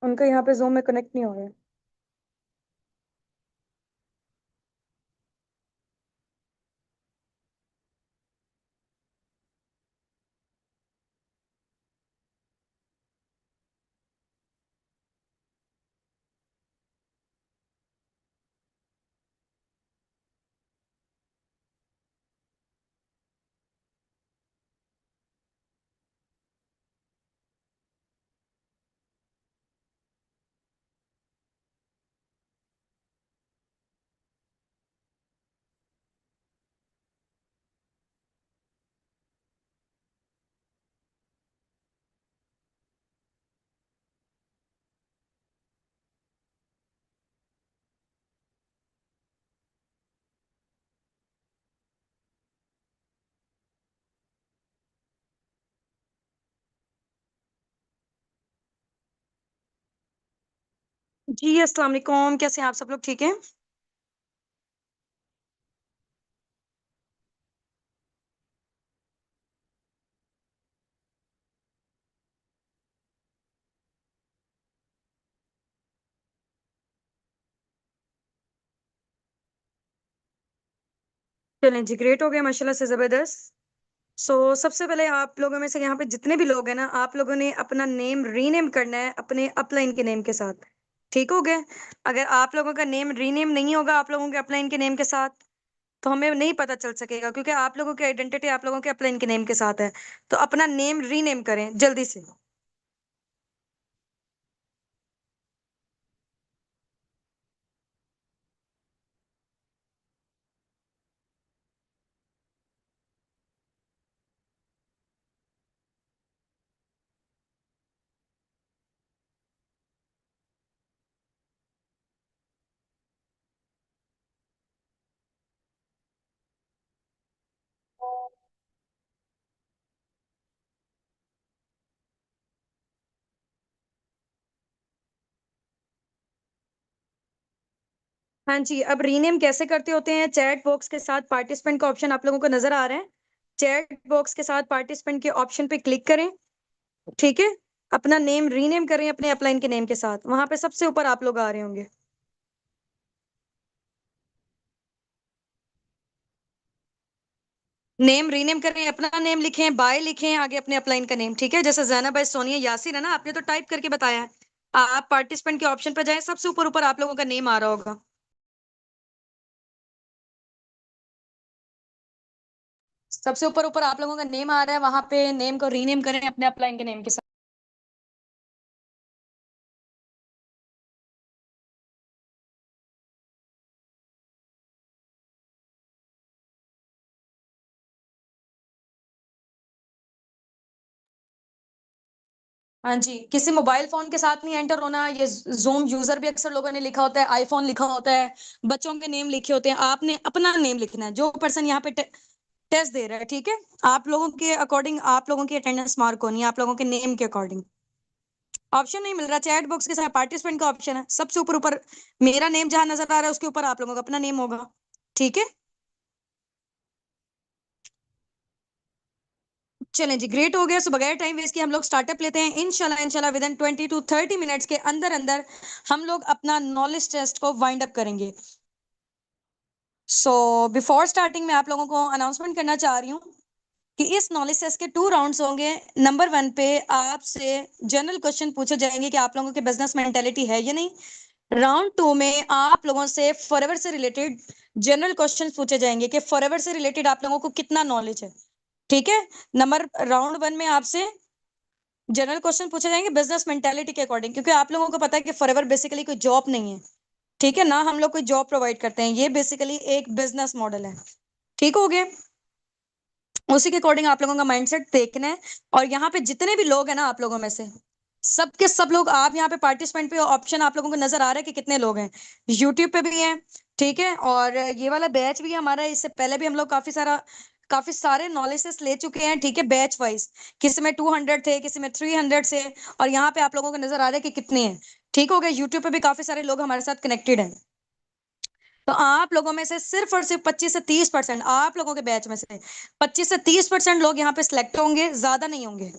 उनका यहाँ पे जूम में कनेक्ट नहीं हो रहा है। जी अस्सलाम वालेकुम, कैसे हैं आप सब लोग? ठीक है। चलें जी, ग्रेट हो गया माशाल्लाह से, जबरदस्त। सबसे पहले आप लोगों में से यहाँ पे जितने भी लोग हैं ना, आप लोगों ने अपना नेम रीनेम करना है अपने अपलाइन के नेम के साथ। ठीक हो गया? अगर आप लोगों का नेम रीनेम नहीं होगा आप लोगों के अपलाइन के नेम के साथ, तो हमें नहीं पता चल सकेगा, क्योंकि आप लोगों की आइडेंटिटी आप लोगों के अपलाइन के नेम के साथ है। तो अपना नेम रीनेम करें जल्दी से। हाँ जी, अब रीनेम कैसे करते होते हैं? चैट बॉक्स के साथ पार्टिसिपेंट का ऑप्शन आप लोगों को नजर आ रहा है। चैट बॉक्स के साथ पार्टिसिपेंट के ऑप्शन पे क्लिक करें। ठीक है। अपना नेम रीनेम करें अपने अपलाइन के नेम के साथ, वहां पे सबसे ऊपर आप लोग आ रहे होंगे। नेम रीनेम करें, अपना नेम लिखें, बाय लिखें आगे अपने अपलाइन का नेम। ठीक है, जैसे जैनब है, सोनिया, यासिर है ना, आपने तो टाइप करके बताया है। आप पार्टिसिपेंट के ऑप्शन पर जाएं, सबसे ऊपर ऊपर आप लोगों का नेम आ रहा होगा। सबसे ऊपर ऊपर आप लोगों का नेम आ रहा है, वहां पे नेम को रीनेम करें अपने अपलाइन के नेम के साथ। हाँ जी, किसी मोबाइल फोन के साथ नहीं एंटर होना। ये जूम यूजर भी अक्सर लोगों ने लिखा होता है, आईफोन लिखा होता है, बच्चों के नेम लिखे होते हैं। आपने अपना नेम लिखना है, जो पर्सन यहाँ पे टेस्ट दे रहा है। ठीक है, आप लोगों के अकॉर्डिंग आप लोगों की अटेंडेंस मार्क होनी है, आप लोगों के नेम के अकॉर्डिंग। ऑप्शन नहीं मिल रहा, चैट बॉक्स के साथ पार्टिसिपेंट का ऑप्शन है, सबसे ऊपर ऊपर मेरा नेम जहां नजर आ रहा है उसके ऊपर आप लोगों का अपना नेम होगा। ठीक है। चलें जी, ग्रेट हो गया। सो बगैर टाइम वेस्ट किए हम लोग स्टार्टअप लेते हैं। इंशाल्लाह इंशाल्लाह विद इन 20 to 30 मिनट्स के अंदर अंदर हम लोग अपना नॉलेज टेस्ट को वाइंड अप करेंगे। बिफोर स्टार्टिंग में आप लोगों को अनाउंसमेंट करना चाह रही हूँ कि इस नॉलेज टेस्ट के 2 राउंड्स होंगे। नंबर 1 पे आपसे जनरल क्वेश्चन पूछे जाएंगे कि आप लोगों की बिजनेस मेंटेलिटी है या नहीं। राउंड 2 में आप लोगों से फॉरएवर से रिलेटेड जनरल क्वेश्चन पूछे जाएंगे कि फॉरएवर से रिलेटेड आप लोगों को कितना नॉलेज है। ठीक है। राउंड 1 में आपसे जनरल क्वेश्चन पूछे जाएंगे बिजनेस मेंटालिटी के अकॉर्डिंग, क्योंकि आप लोगों को पता है कि फॉरएवर बेसिकली कोई जॉब नहीं है। ठीक है ना, हम लोग कोई जॉब प्रोवाइड करते हैं, ये बेसिकली एक बिजनेस मॉडल है। ठीक हो गया। उसी के अकॉर्डिंग आप लोगों का माइंडसेट देखना है। और यहाँ पे जितने भी लोग हैं ना आप लोगों में से सबके सब लोग, आप यहाँ पे पार्टिसिपेंट पे ऑप्शन आप लोगों को नजर आ रहा है कि कितने लोग हैं। यूट्यूब पे भी हैं। ठीक है, और ये वाला बैच भी हमारा, इससे पहले भी हम लोग काफी सारे नॉलेजेस ले चुके हैं। ठीक है, बैच वाइज किसी में 200 थे, किसी में 300 से, और यहाँ पे आप लोगों को नजर आ रहा है कि कितने हैं। ठीक हो गया, यूट्यूब पे भी काफी सारे लोग हमारे साथ कनेक्टेड हैं। तो आप लोगों में से सिर्फ और सिर्फ 25 से 30% आप लोगों के बैच में से 25 से 30% लोग यहाँ पे सिलेक्ट होंगे, ज्यादा नहीं होंगे।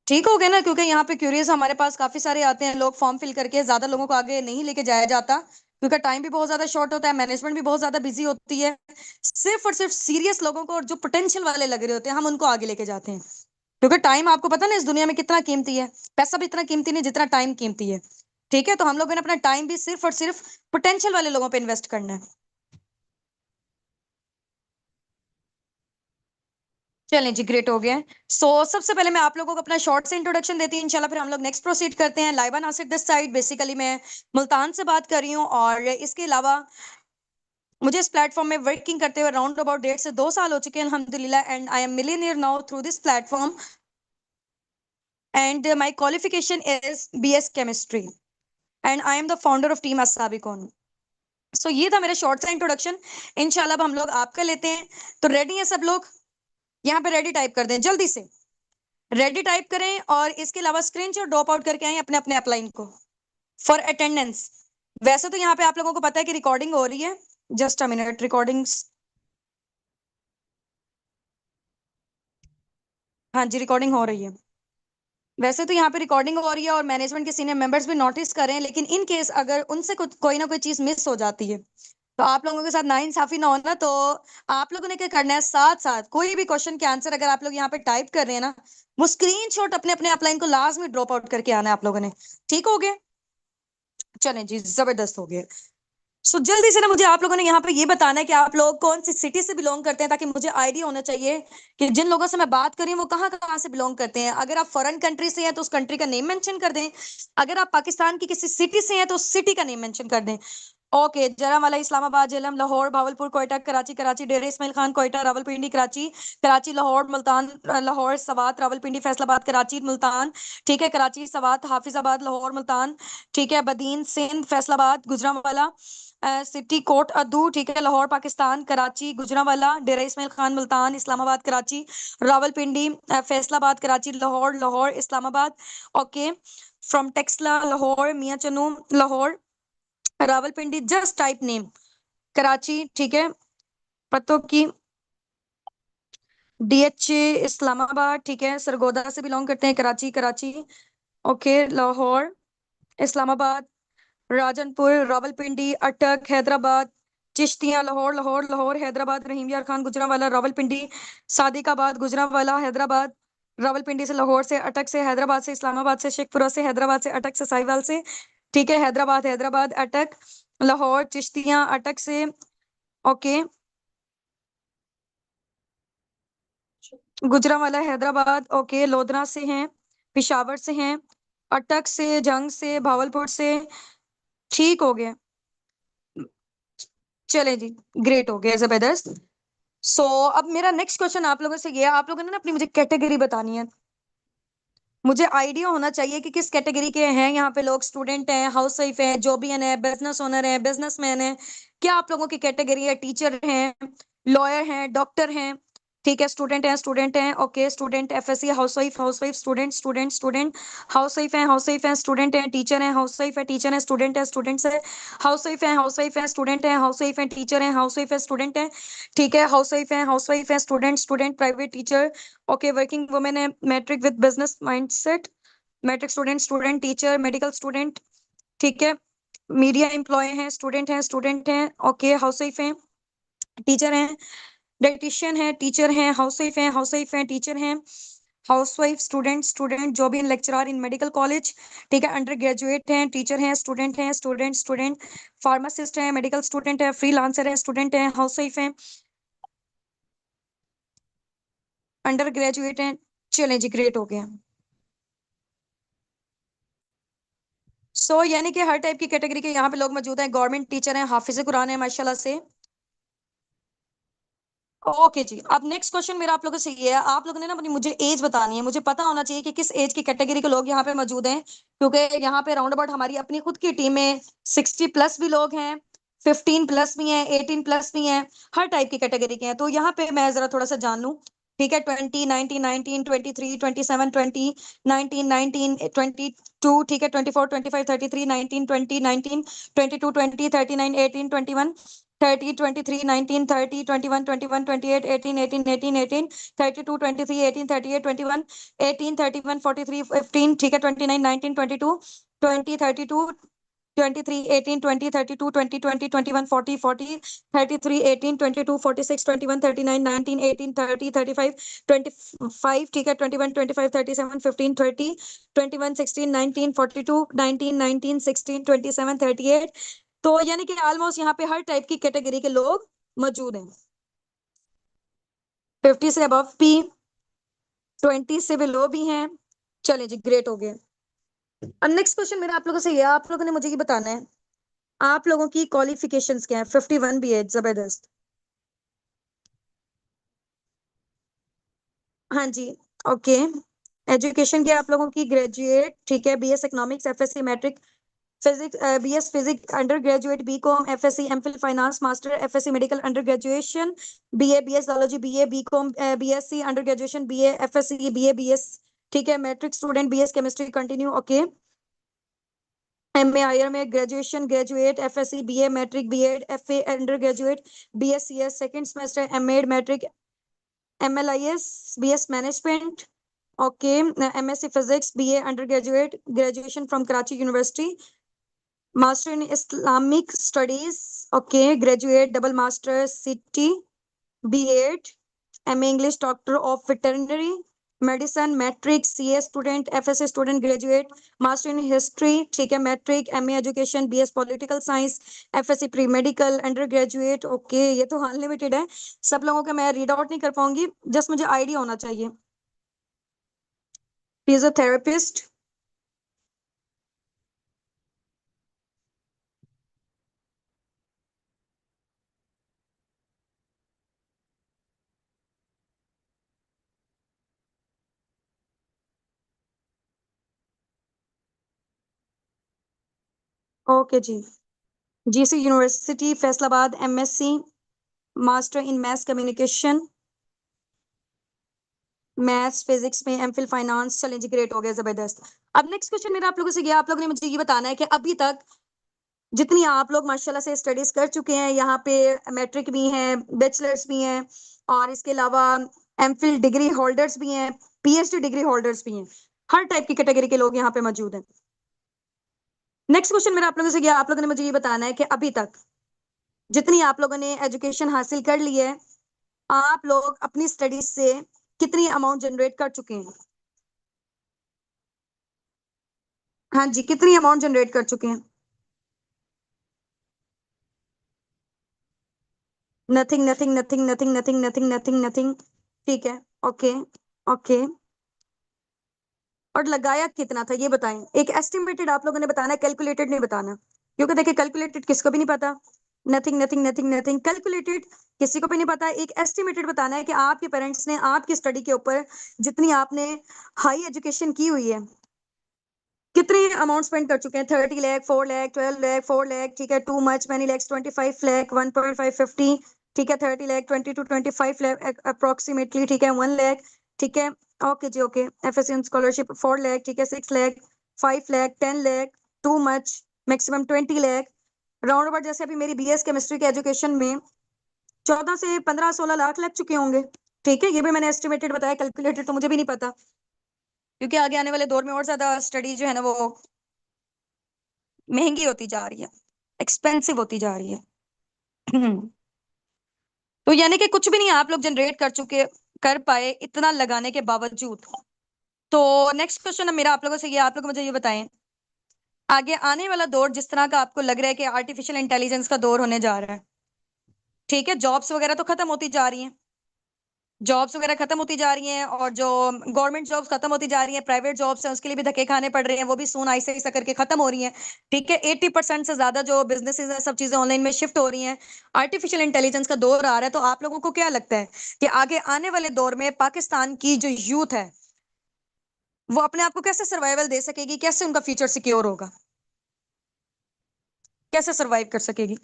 ठीक हो गया ना, क्योंकि यहाँ पे क्यूरियस हमारे पास काफी सारे आते हैं लोग, फॉर्म फिल करके ज्यादा लोगों को आगे नहीं लेके जाया जाता, क्योंकि टाइम भी बहुत ज्यादा शॉर्ट होता है, मैनेजमेंट भी बहुत ज्यादा बिजी होती है। सिर्फ और सिर्फ सीरियस लोगों को और जो पोटेंशियल वाले लग रहे होते हैं हम उनको आगे लेके जाते हैं, क्योंकि टाइम आपको पता ना इस दुनिया में कितना कीमती है। पैसा भी इतना कीमती नहीं जितना टाइम कीमती है। ठीक है, तो हम लोगों ने अपना टाइम भी सिर्फ और सिर्फ पोटेंशियल वाले लोगों पे इन्वेस्ट करना है। चलें जी, ग्रेट हो गया है। सबसे पहले मैं आप लोगों को अपना शॉर्ट से इंट्रोडक्शन देती हूँ इंशाल्लाह, फिर हम लोग नेक्स्ट प्रोसीड करते हैं। Laiba Nasir this side, basically मैं मुल्तान से बात कर रही हूँ, और इसके अलावा मुझे इस प्लेटफॉर्म में वर्किंग करते हुए अराउंड अबाउट 1.5 से 2 साल हो चुके हैं अल्हम्दुलिल्लाह, and I am millionaire now through this platform, and my qualification is BS chemistry, and I am the founder of team अस्साबिकून। ये था मेरा शॉर्ट सा इंट्रोडक्शन। इंशाल्लाह अब हम लोग आपका लेते हैं। तो रेडी है सब लोग? यहाँ पे रेडी टाइप कर दें जल्दी से, रेडी टाइप करें, और इसके अलावा स्क्रीनशॉट ड्रॉप आउट करके आए अपने अपने अपलाइन को फॉर अटेंडेंस। वैसे तो यहाँ पे आप लोगों को पता है कि रिकॉर्डिंग हो रही है, जस्ट अ मिनट, रिकॉर्डिंग्स, हाँ जी रिकॉर्डिंग हो रही है। वैसे तो यहाँ पे रिकॉर्डिंग हो रही है और मैनेजमेंट के सीनियर मेंबर्स भी नोटिस कर रहे हैं, लेकिन इन केस अगर उनसे कुछ कोई ना कोई चीज मिस हो जाती है तो आप लोगों के साथ नाइंसाफी ना होना। तो आप लोगों ने क्या करना है, साथ साथ कोई भी क्वेश्चन के आंसर अगर आप लोग यहाँ पे टाइप कर रहे हैं ना, वो स्क्रीनशॉट अपने अपने अपलाइन को लाजमी ड्रॉप आउट करके आना है आप लोगों ने। ठीक हो गया? चलें जी, जबरदस्त हो गया। जल्दी से ना मुझे आप लोगों ने यहाँ पे ये बताना है कि आप लोग कौन सी सिटी से बिलोंग करते हैं, ताकि मुझे आइडिया होना चाहिए कि जिन लोगों से मैं बात कर रही हूँ वो कहाँ कहाँ से बिलोंग करते हैं। अगर आप फॉरेन कंट्री से हैं तो उस कंट्री का नेम मेंशन कर दें, अगर आप पाकिस्तान की किसी सिटी से हैं तो उस सिटी का नेम मेंशन कर दें। ओके, जरावाला, इस्लामाबाद, झेलम, लाहौर, भावलपुर, कोयटा, कराची, कराची, डेरा इस्माइल खान, कोयटा, रावलपिंडी, कराची, कराची, लाहौर, मुल्तान, लाहौर, सवात, रावलपिंडी, फैसलाबाद, कराची, मुल्तान, ठीक है, कराची, सवात, हाफिजाबाद, लाहौर, मुल्तान, ठीक है, बदीन, सिंध, फैसलाबाद, गुजरांवाला, सिटी, कोट अदू, ठीक है, Lahore, Pakistan, Karachi, Gujranwala, Dera Ismail Khan, Multan, Islamabad, Karachi, Rawalpindi, Faisalabad, Karachi, Lahore, Lahore, Islamabad, okay, from Taxila, Lahore, Mian Channu, Lahore, Rawalpindi, just type name, Karachi, ठीक है, पतों की, DH इस्लामाबाद, ठीक है, सरगोदा से बिलोंग करते हैं, कराची, कराची, ओके, लाहौर, इस्लामाबाद, राजनपुर, रावलपिंडी, अटक, हैदराबाद, चिश्तियां, लाहौर, लाहौर, लाहौर, हैदराबाद, रहीम यार खान, गुजरांवाला, रावलपिंडी, सादिकाबाद, गुजरांवाला, हैदराबाद, रावलपिंडी से, लाहौर से, अटक से, हैदराबाद से, इस्लामाबाद से, शेखपुरा से, हैदराबाद से, अटक से, साहिवाल से, ठीक है, हैदराबाद, हैदराबाद, अटक, लाहौर, चिश्तियां, अटक से, ओके, गुजरांवाला, हैदराबाद, ओके, लोधरा से हैं, पिशावर से हैं, अटक से, जंग से, भावलपुर से, ठीक हो गया। चले जी, ग्रेट हो गया, जबरदस्त। अब मेरा नेक्स्ट क्वेश्चन आप लोगों से ये है, आप लोगों ने ना अपनी मुझे कैटेगरी बतानी है। मुझे आइडिया होना चाहिए कि किस कैटेगरी के हैं यहाँ पे लोग, स्टूडेंट हैं, हाउस वाइफ है, जॉबियन है, बिजनेस ओनर है, बिजनेसमैन है, क्या आप लोगों की कैटेगरी है? टीचर हैं, लॉयर हैं, डॉक्टर हैं, ठीक है, स्टूडेंट हैं, okay, student, FSC, housewife, student, student, student, housewife है, स्टूडेंट है, टीचर है, हाउस वाइफ है, टीचर है, स्टूडेंट है, स्टूडेंट्स है, हाउस वाइफ है, स्टूडेंट है, हाउस वाइफ है, टीचर है, हाउस वाइफ है, स्टूडेंट है, ठीक है, हाउस वाइफ है, student, student, private teacher, okay, working women है, matric with business mindset, matric student, student, teacher, medical student, ठीक है, मीडिया एम्प्लॉय हैं, स्टूडेंट हैं, ओके, हाउस वाइफ हैं, टीचर हैं, डाइटिशियन है, टीचर हैं, हाउस वाइफ हैं, टीचर हैं, house wife, student, student, job in lecturer in medical college, ठीक है, अंडर ग्रेजुएट हैं, टीचर हैं, स्टूडेंट, स्टूडेंट, फार्मासिस्ट हैं, मेडिकल स्टूडेंट है, फ्रीलांसर है, स्टूडेंट हैं, हाउस वाइफ हैं, अंडर ग्रेजुएट हैं। चलें जी, ग्रेट हो गया। यानी कि हर टाइप की कैटेगरी के यहाँ पे लोग मौजूद हैं, गवर्नमेंट टीचर हैं, हाफिज कुरान है माशाल्लाह से। ओके जी, अब नेक्स्ट क्वेश्चन मेरा आप लोगों से ये है, आप लोगों ने ना अपनी मुझे एज बतानी है, मुझे पता होना चाहिए कि किस एज की कैटेगरी के लोग यहाँ पे मौजूद हैं, क्योंकि यहाँ पे राउंड अबाउट हमारी अपनी खुद की टीम में 60+ भी लोग हैं, 15+ भी हैं, 18+ भी हैं, हर टाइप की कैटेगरी के हैं। तो यहाँ पे मैं जरा थोड़ा सा जान लूँ, ठीक है, 20, 19, 19, 23, 27, 20, 19, 19, 22, ठीक है, 24, 25, 33, 19, 20, 19, 22, 20, 39, 18, 21, 30, 23, 19, 30, 21, 21, 28, 18, 18, 18, 18, 32, 23, 18, 38, 21, 18, 31, 43, 15, ठीक है, 29, 19, 22, 20, 32, 23, 18, 20, 32, 20, 20, 21, 40, 40, 33, 18, 22, 46, 21, 39, 19, 18, 30, 35, 25, ठीक है, 21, 25, 37, 15, 30, 21, 16, 19, 42, 19, 19, 16, 27, 38, तो यानी कि ऑलमोस्ट यहाँ पे हर टाइप की कैटेगरी के लोग मौजूद हैं। 50 से अबव भी, 20 से बिलो भी हैं। चले जी, ग्रेट हो गए। अब नेक्स्ट क्वेश्चन मेरा आप लोगों से ये, आप लोगों ने मुझे ये बताना है आप लोगों की क्वालिफिकेशंस क्या है। 51 भी है, जबरदस्त। हाँ जी, ओके। एजुकेशन क्या है आप लोगों की? ग्रेजुएट, ठीक है, BS economics, FSC matric, physics, BS physics undergraduate, BCom, FSC MPhil finance master, FSC medical under graduation, BA BS zoology, BA BCom, BSc under graduation, BA FSC, BA BS, ठीक है, matric student, BS chemistry continue, okay. MA IR में graduation, graduate, FSC, BA matric, BEd, FA undergraduate, BSCS second semester, MEd matric, MLIS, BS management, okay, MSc physics, BA undergraduate, graduation from Karachi university, master in Islamic studies, okay, graduate, double master, city, BEd, MA English, doctor of veterinary medicine, matric, CA student, FSc student, graduate, master in history, ठीक है, matric, MA education, BS political science, FSc pre medical undergraduate, okay. ये तो unlimited है, सब लोगों का मैं read out नहीं कर पाऊंगी, जस्ट मुझे आइडिया होना चाहिए। Physiotherapist, okay ji. GC university Faisalabad, MSc master in math communication, maths physics में एमफिल फाइनेंस, चलें जी, ग्रेट हो गया, जबरदस्त। अब नेक्स्ट क्वेश्चन मेरा आप लोगों से गया, आप लोगों ने मुझे ये बताना है कि अभी तक जितनी आप लोग माशाल्लाह से स्टडीज कर चुके हैं, यहाँ पे मैट्रिक भी हैं, बैचलर्स भी हैं, और इसके अलावा एमफिल डिग्री होल्डर्स भी हैं, पीएचडी डिग्री होल्डर्स भी हैं, हर टाइप की कैटेगरी के लोग यहाँ पे मौजूद हैं। नेक्स्ट क्वेश्चन मेरा आप लोगों से गया, आप लोगों ने मुझे ये बताना है कि अभी तक जितनी आप लोगों ने एजुकेशन हासिल कर ली है, आप लोग अपनी स्टडीज से कितनी अमाउंट जनरेट कर चुके हैं? हाँ जी, कितनी अमाउंट जनरेट कर चुके हैं? Nothing, nothing, nothing, nothing, nothing, nothing, nothing, nothing, ठीक है, ओके, ओके। और लगाया कितना था ये बताएं, एक एस्टिमेटेड आप लोगों ने बताना है, कैलकुलेटेड नहीं बताना, क्योंकि देखिए कैलकुलेटेड किसको भी नहीं पता। Nothing, nothing, nothing, nothing, calculated किसी को भी नहीं पता, एक एस्टिमेटेड बताना है कि आपके पेरेंट्स ने आपकी स्टडी के ऊपर जितनी आपने हाई एजुकेशन की हुई है, कितने अमाउंट स्पेंड कर चुके हैं। 30 लाख, 4 लाख, 12 लाख, 4 लाख, ठीक है, too much, many lakhs, 25 lakh, 1.550, ठीक है, 30 लाख, 20 to 25 लाख अप्रोक्सीमेटली, ठीक है, 1 लाख, ठीक है, ओके जी, ओके। एफएससी स्कॉलरशिप 4 लाख, ठीक है, 6 lakh, 5 lakh, 10 lakh, too much, maximum 20 lakh, round about जैसे अभी मेरी बीएस केमिस्ट्री के एजुकेशन में 14 से 15 16 लाख लग चुके होंगे, ठीक है। ये भी मैंने एस्टिमेटेड बताया, कैलकुलेटेड तो मुझे भी नहीं पता, क्योंकि आगे आने वाले दौर में और ज्यादा स्टडी जो है ना वो महंगी होती जा रही है, एक्सपेंसिव होती जा रही है। तो यानी कि कुछ भी नहीं आप लोग जनरेट कर चुके, कर पाए इतना लगाने के बावजूद। तो नेक्स्ट क्वेश्चन मेरा आप लोगों से ये, आप लोग मुझे ये बताएं, आगे आने वाला दौर जिस तरह का आपको लग रहा है कि आर्टिफिशियल इंटेलिजेंस का दौर होने जा रहा है, ठीक है, जॉब्स वगैरह तो खत्म होती जा रही हैं, जॉब्स वगैरह खत्म होती जा रही हैं, और जो गवर्नमेंट जॉब्स खत्म होती जा रही हैं, प्राइवेट जॉब्स हैं उसके लिए भी धक्के खाने पड़ रहे हैं, वो भी सून ऐसे ऐसा करके खत्म हो रही हैं, ठीक है। 80% से ज्यादा जो बिजनेसेस हैं सब चीजें ऑनलाइन में शिफ्ट हो रही हैं, आर्टिफिशियल इंटेलिजेंस का दौर आ रहा है। तो आप लोगों को क्या लगता है कि आगे आने वाले दौर में पाकिस्तान की जो यूथ है वो अपने आप को कैसे सर्वाइवल दे सकेगी, कैसे उनका फ्यूचर सिक्योर होगा, कैसे सर्वाइव कर सकेगी?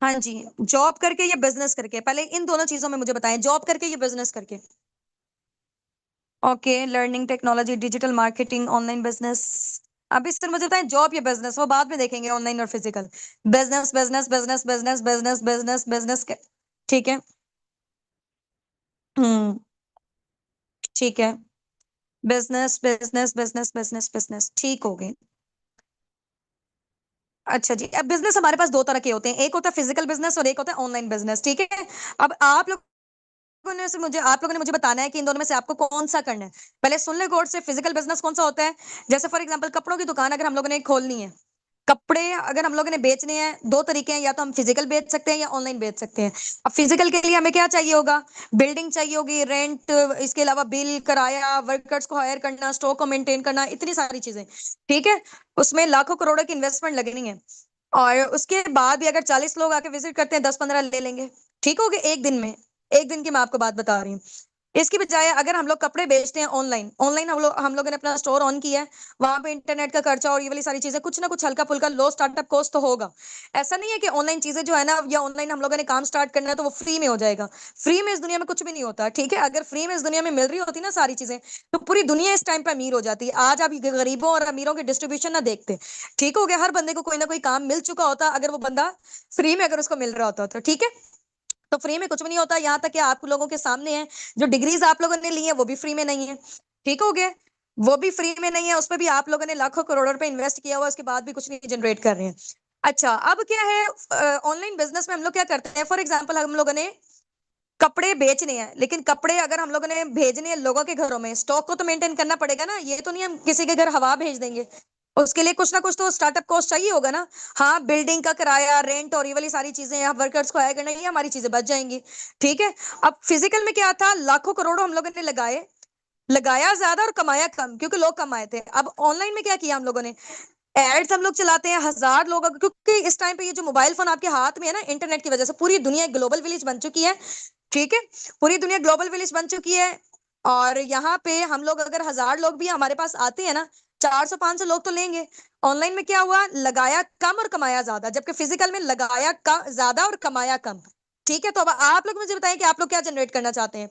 हाँ जी, जॉब करके या बिजनेस करके, पहले इन दोनों चीजों में मुझे बताएं, जॉब करके या बिजनेस करके। Okay, learning technology, digital marketing, online business, अभी सर मुझे बताएं, जॉब या बिजनेस, वो बाद में देखेंगे, ऑनलाइन और physical. Business business business business business business business. ठीक है। हम्म। ठीक है। Business business business business business, ठीक हो गए। अच्छा जी, अब बिजनेस हमारे पास दो तरह के होते हैं, एक होता है फिजिकल बिजनेस और एक होता है ऑनलाइन बिजनेस, ठीक है। अब आप लोगों ने मुझे बताना है कि इन दोनों में से आपको कौन सा करना है। पहले सुन ले गौर से, फिजिकल बिजनेस कौन सा होता है। जैसे फॉर एग्जांपल कपड़ों की दुकान अगर हम लोगों ने खोलनी है, कपड़े अगर हम लोगों ने बेचने हैं, दो तरीके हैं, या तो हम फिजिकल बेच सकते हैं या ऑनलाइन बेच सकते हैं। अब फिजिकल के लिए हमें क्या चाहिए होगा, बिल्डिंग चाहिए होगी, रेंट, इसके अलावा बिल, किराया, वर्कर्स को हायर करना, स्टॉक को मेंटेन करना, इतनी सारी चीजें। ठीक है। उसमें लाखों करोड़ों की इन्वेस्टमेंट लगनी है। और उसके बाद भी अगर 40 लोग आके विजिट करते हैं, 10-15 ले लेंगे। ठीक हो गया, एक दिन में। एक दिन की मैं आपको बात बता रही हूँ। इसकी बजाय अगर हम लोग कपड़े बेचते हैं ऑनलाइन, ऑनलाइन हम लोगों ने अपना स्टोर ऑन किया है, वहां पे इंटरनेट का खर्चा और ये वाली सारी चीजें, कुछ ना कुछ हल्का फुल्का लो स्टार्टअप कॉस्ट तो होगा। ऐसा नहीं है कि ऑनलाइन चीजें जो है ना, या ऑनलाइन हम लोगों ने काम स्टार्ट करना है तो वो फ्री में हो जाएगा। फ्री में इस दुनिया में कुछ भी नहीं होता, ठीक है। अगर फ्री में इस दुनिया में मिल रही होती ना सारी चीजें, तो पूरी दुनिया इस टाइम पे अमीर हो जाती है। आज आप गरीबों और अमीरों के डिस्ट्रीब्यूशन ना देखते। ठीक हो गया, हर बंदे को कोई ना कोई काम मिल चुका होता अगर वो बंदा फ्री में अगर उसको मिल रहा होता तो, ठीक है। तो फ्री में कुछ भी नहीं होता, यहाँ तक कि आप लोगों के सामने है, जो डिग्रीज आप लोगों ने ली है वो भी फ्री में नहीं है। ठीक हो गया। वो भी फ्री में नहीं है, उस पर भी आप लोगों ने लाखों करोड़ों रुपए इन्वेस्ट किया हुआ, उसके बाद भी कुछ नहीं जनरेट कर रहे हैं। अच्छा, अब क्या है, ऑनलाइन बिजनेस में हम लोग क्या करते हैं, फॉर एग्जाम्पल हम लोगों ने कपड़े बेचने हैं, लेकिन कपड़े अगर हम लोगों ने भेजने हैं लोगों के घरों में, स्टॉक को तो मेंटेन करना पड़ेगा ना, ये तो नहीं हम किसी के घर हवा भेज देंगे। उसके लिए कुछ ना कुछ तो स्टार्टअप कॉस्ट चाहिए होगा ना। हाँ, बिल्डिंग का किराया, रेंट और ये वाली सारी चीजें, यहाँ वर्कर्स को हायर करना, ये हमारी चीजें बच जाएंगी। ठीक है। अब फिजिकल में क्या था, लाखों करोड़ों हम लोगों ने लगाए, लगाया ज्यादा और कमाया कम, क्योंकि लोग कम आए थे। अब ऑनलाइन में क्या किया हम लोगों ने, एड्स हम लोग चलाते हैं, 1000 लोग क्योंकि इस टाइम पे ये जो मोबाइल फोन आपके हाथ में है ना, इंटरनेट की वजह से पूरी दुनिया एक ग्लोबल विलेज बन चुकी है। ठीक है। पूरी दुनिया ग्लोबल विलेज बन चुकी है। और यहाँ पे हम लोग अगर 1000 लोग भी हमारे पास आते हैं ना, 400-500 लोग तो लेंगे। ऑनलाइन में क्या हुआ, लगाया कम और कमाया ज्यादा, जबकि फिजिकल में लगाया कम ज्यादा और कमाया कम। ठीक है। तो अब आप लोग मुझे बताएं कि आप लोग क्या जनरेट करना चाहते हैं,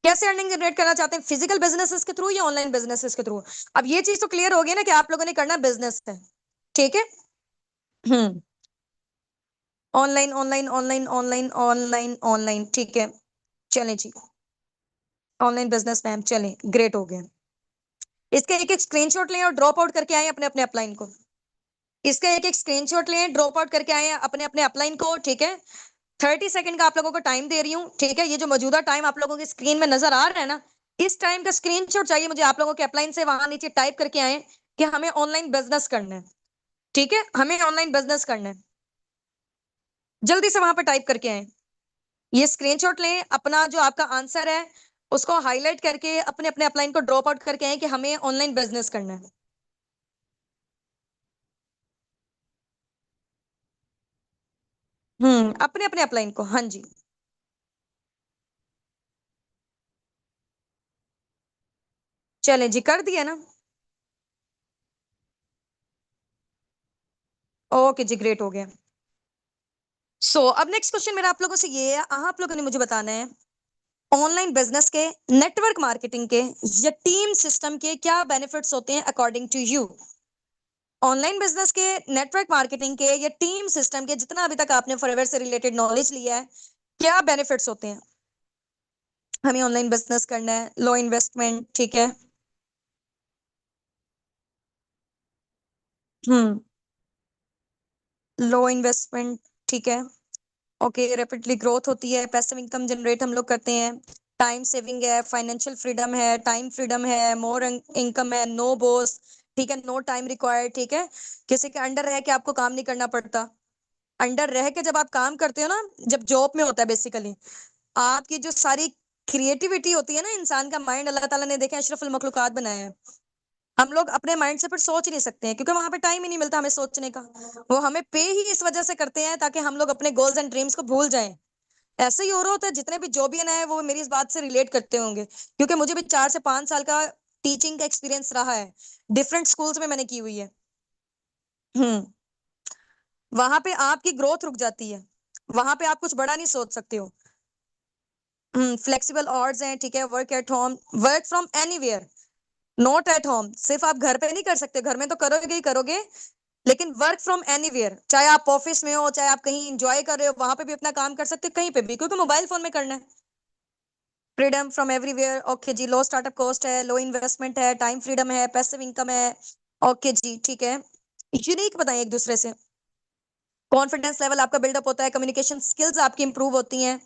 कैसे अर्निंग जनरेट करना चाहते हैं, फिजिकल बिजनेसेस के थ्रू या ऑनलाइन बिजनेसेस के थ्रू। अब ये चीज तो क्लियर हो गई ना कि आप लोगों ने करना बिजनेस है। ठीक है। Hmm. Online online online online online online, ठीक है। चलें जी। ऑनलाइन बिजनेस मैम, चलें, ग्रेट हो गया। इसका एक एक स्क्रीनशॉट लें और ड्रॉप आउट करके आए अपने अपने अपलाइन को। इसका एक एक स्क्रीनशॉट लें, ड्रॉप आउट करके आए अपने अपने अपलाइन को, ठीक है। 30 सेकंड का आप लोगों को टाइम दे रही हूँ, ठीक है। ये जो मौजूदा टाइम आप लोगों की स्क्रीन में नजर आ रहा है ना, इस टाइम का स्क्रीनशॉट चाहिए मुझे आप लोगों के अपलाइन से, वहां नीचे टाइप करके आए कि हमें ऑनलाइन बिजनेस करना है। ठीक है, हमें ऑनलाइन बिजनेस करना है। जल्दी से वहां पर टाइप करके आए। ये स्क्रीनशॉट लें, अपना जो आपका आंसर है उसको हाईलाइट करके अपने अपने अपलाइन को ड्रॉप आउट करके आए कि हमें ऑनलाइन बिजनेस करना है। अपने अपने अपलाइन को, हाँ जी। चलें जी, कर दिया ना। ओके जी, ग्रेट हो गया। अब नेक्स्ट क्वेश्चन मेरा आप लोगों से ये है, आप लोगों ने मुझे बताना है ऑनलाइन बिजनेस के, नेटवर्क मार्केटिंग के या टीम सिस्टम के क्या बेनिफिट्स होते हैं according to you. Online business के, नेटवर्क मार्केटिंग के या टीम सिस्टम के, जितना अभी तक आपने फॉरएवर से रिलेटेड नॉलेज लिया है, क्या बेनिफिट्स होते हैं। हमें ऑनलाइन बिजनेस करना है, लो इन्वेस्टमेंट, ठीक है। हम्म। लो इन्वेस्टमेंट, ठीक है। ओके, रैपिडली ग्रोथ होती है, पैसिव इनकम जनरेट हम लोग करते हैं, टाइम सेविंग है, फाइनेंशियल फ्रीडम है, टाइम फ्रीडम है, मोर इनकम है, नो बॉस, ठीक है, नो टाइम रिक्वायर्ड, ठीक है। किसी के अंडर रह के आपको काम नहीं करना पड़ता। अंडर रह के जब आप काम करते हो ना, जब जॉब में होता है बेसिकली, आपकी जो सारी क्रिएटिविटी होती है ना, इंसान का माइंड अल्लाह ताला ने देखा अशरफुल मखलूकात बनाया है। हम लोग अपने माइंड से फिर सोच ही नहीं सकते हैं, क्योंकि वहां पे टाइम ही नहीं मिलता हमें सोचने का। वो हमें पे ही इस वजह से करते हैं ताकि हम लोग अपने गोल्स एंड ड्रीम्स को भूल जाएं। ऐसे ही हो रहा होता है, जितने भी जॉबियन है वो मेरी इस बात से रिलेट करते होंगे, क्योंकि मुझे भी 4 से 5 साल का टीचिंग का एक्सपीरियंस रहा है। डिफरेंट स्कूल्स में मैंने की हुई है। हम्म। वहां पे आपकी ग्रोथ रुक जाती है, वहां पे आप कुछ बड़ा नहीं सोच सकते हो। फ्लेक्सिबल आवर्स हैं, ठीक है, work at home, work from anywhere, not at home, सिर्फ आप घर पे नहीं कर सकते, घर में तो करोगे ही करोगे, लेकिन वर्क फ्रॉम एनीवेयर, चाहे आप ऑफिस में हो, चाहे आप कहीं इंजॉय कर रहे हो, वहां पे भी अपना काम कर सकते हो, कहीं पे भी, क्योंकि मोबाइल फोन में करना है। Freedom from everywhere, okay ji. Low startup cost है, लो इन्वेस्टमेंट है, टाइम फ्रीडम है, पैसिव इनकम है, ओके जी, ठीक है। यूनिक बताएं एक दूसरे से। कॉन्फिडेंस लेवल आपका बिल्डअप होता है, कम्युनिकेशन स्किल्स आपकी इंप्रूव होती हैं,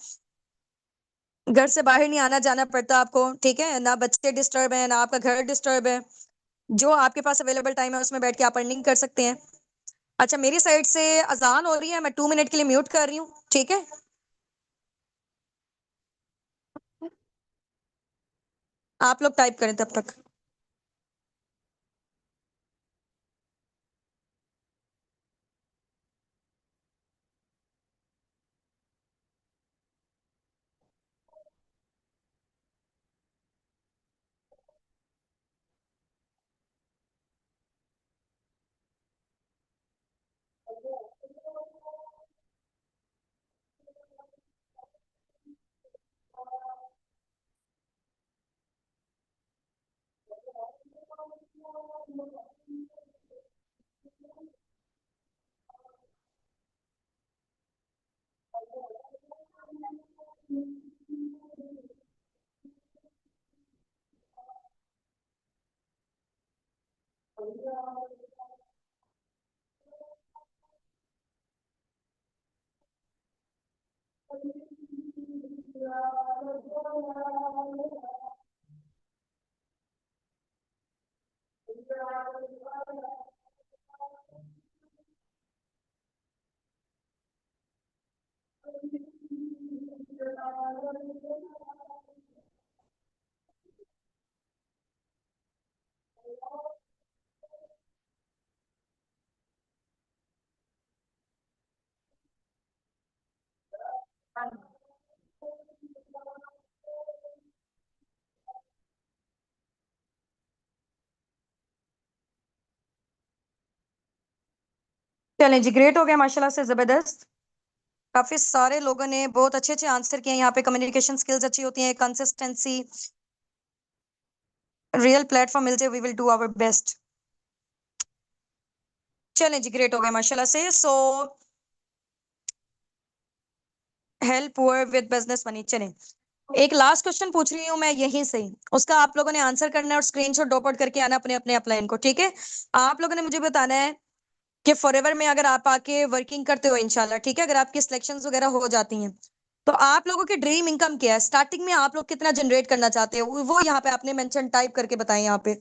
घर से बाहर नहीं आना जाना पड़ता आपको, ठीक है ना, बच्चे डिस्टर्ब है ना आपका घर डिस्टर्ब है, जो आपके पास अवेलेबल टाइम है उसमें बैठ के आप अर्निंग कर सकते हैं। अच्छा, मेरी साइड से अजान हो रही है, मैं 2 मिनट के लिए म्यूट कर रही हूँ, ठीक है। आप लोग टाइप करें तब तक। चलें जी, ग्रेट हो गया माशाल्लाह से, जबरदस्त। काफी सारे लोगों ने बहुत अच्छे अच्छे आंसर किए। यहाँ पे कम्युनिकेशन स्किल्स अच्छी होती हैं, कंसिस्टेंसी, रियल प्लेटफॉर्म मिल जाए, we will do our best. चलें जी, ग्रेट हो गया माशाल्लाह से। So help poor with business money. चलें, एक लास्ट क्वेश्चन पूछ रही हूँ मैं यहीं से, उसका आप लोगों ने आंसर करना है और स्क्रीनशॉट ड्रॉप आउट करके आना अपने अपने अपलाइन को, ठीक है। आप लोगों ने मुझे बताना है कि फॉरएवर में अगर आप आके वर्किंग करते हो इंशाल्लाह, ठीक है, अगर आपकी सिलेक्शंस वगैरह हो जाती हैं, तो आप लोगों की ड्रीम इनकम क्या है, स्टार्टिंग में आप लोग कितना जनरेट करना चाहते हो, वो यहाँ पे आपने मेंशन टाइप करके बताएं। यहाँ पे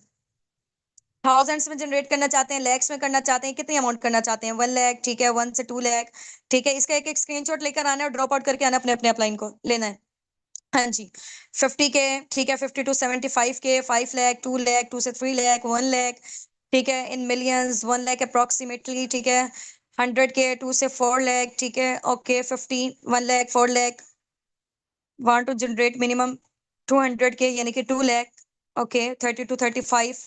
थाउजेंड्स में जनरेट करना चाहते हैं, लैक्स में करना चाहते हैं, कितनी अमाउंट करना चाहते हैं, 1 लाख, ठीक है, 1 से 2 लाख, ठीक है। इसका एक एक स्क्रीनशॉट लेकर आना है और ड्रॉप आउट करके आना, अपने अपने अपलाइन को लेना है। हाँ जी, 50 के, ठीक है, 50 to 75 के, 5 लाख, 2 लाख, 2 से 3 लाख, 1 लाख, ठीक है, इन मिलियंस, 1 लाख अप्रोक्सीमेटली, ठीक है, 100 के, 2 से 4 लाख, ठीक है, okay, 50, 1 lakh, 4 lakh, want to generate minimum 200 के, यानी कि 2 lakh, okay, 30 to 35,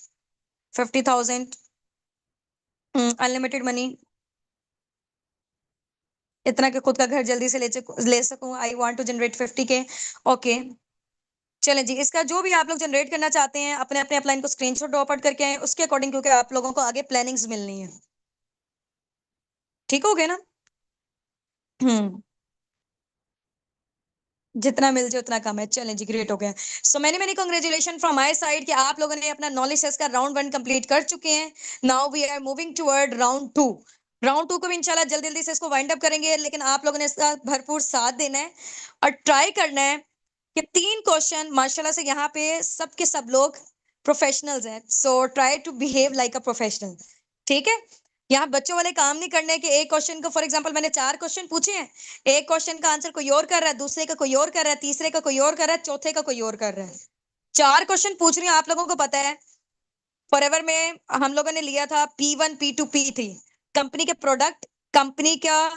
50,000, unlimited money, इतना कि खुद का घर जल्दी से ले सकूं, आई वांट टू जनरेट 50 के, ओके। चलें जी, इसका जो भी आप लोग जनरेट करना चाहते हैं, अपने अपने अपलाइन को स्क्रीनशॉट ड्रॉप आउट करके आए उसके अकॉर्डिंग, क्योंकि आप लोगों को आगे प्लानिंग्स मिलनी है। ठीक हो गया ना? हम्म, जितना मिल जाए उतना कम है। चलें जी, ग्रेट हो गया। So many many congratulation from my side कि आप लोगों ने अपना नॉलेज टेस्ट का राउंड 1 कंप्लीट कर चुके हैं। Now we are moving toward round 2। Round 2 को भी इंशाल्लाह जल्दी जल्दी से इसको वाइंड अप करेंगे, लेकिन आप लोगों ने इसका भरपूर साथ देना है और ट्राई करना है कि 3 क्वेश्चन माशाल्लाह से यहाँ पे सबके सब लोग प्रोफेशनल्स हैं, so try to behave like a professional, ठीक है। यहाँ बच्चों वाले काम नहीं करने के एक क्वेश्चन को, फॉर एग्जांपल मैंने 4 क्वेश्चन पूछे हैं, एक क्वेश्चन का आंसर कोई और कर रहा है, दूसरे का कोई और कर रहा है, तीसरे का कोई और कर रहा है, चौथे का कोई और कर रहा है। 4 क्वेश्चन पूछ रही हूँ, आप लोगों को पता है फॉरएवर में हम लोगों ने लिया था P1, P2, P3, कंपनी के प्रोडक्ट, कंपनी का,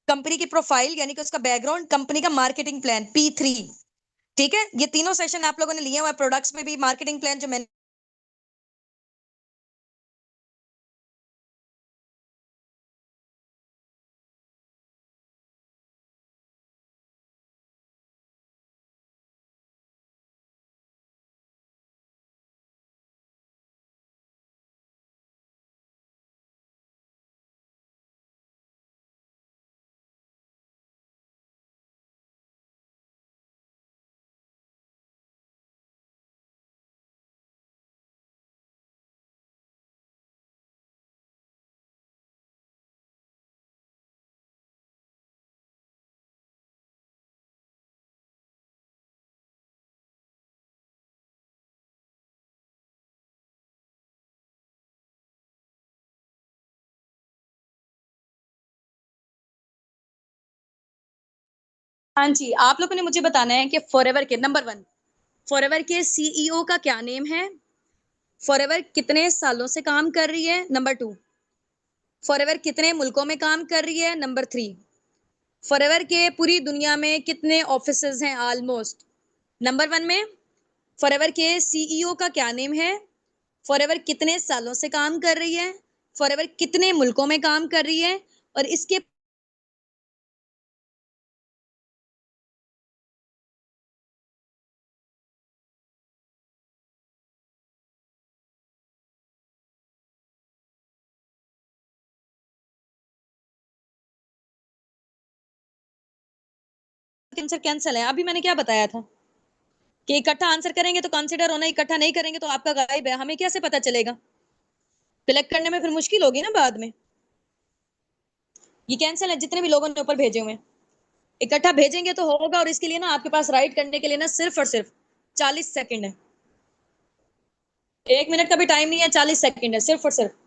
कंपनी की प्रोफाइल यानी कि उसका बैकग्राउंड, कंपनी का मार्केटिंग प्लान, P3, ठीक है। ये तीनों सेशन आप लोगों ने लिए हुए, प्रोडक्ट्स में भी मार्केटिंग प्लान जो मैंने हाँ जी, आप लोगों ने मुझे बताना है कि फॉरएवर के नंबर 1 फॉरएवर के सीईओ का क्या नेम है? फॉरएवर कितने सालों से काम कर रही है? नंबर 2 फॉरएवर कितने मुल्कों में काम कर रही है? नंबर 3 फॉरएवर के पूरी दुनिया में कितने ऑफिसेज हैं ऑलमोस्ट? नंबर 1 में फॉरएवर के सीईओ का क्या नेम है? फॉरएवर कितने सालों से काम कर रही है? फॉरएवर कितने मुल्कों में काम कर रही है? और इसके आंसर कैंसिल है। अभी मैंने क्या बताया था कि इकट्ठा आंसर करेंगे तो कंसिडर होना, इकट्ठा नहीं करेंगे तो आपका गायब है। हमें कैसे पता चलेगा? कलेक्ट करने में फिर मुश्किल होगी ना बाद में। ये कैंसिल है जितने भी लोगों ने ऊपर भेजे हुए हैं। इकट्ठा भेजेंगे तो होगा, और इसके लिए ना आपके पास राइट करने के लिए ना सिर्फ और सिर्फ 40 सेकंड है। 1 मिनट का भी टाइम नहीं है, 40 सेकंड है सिर्फ और सिर्फ।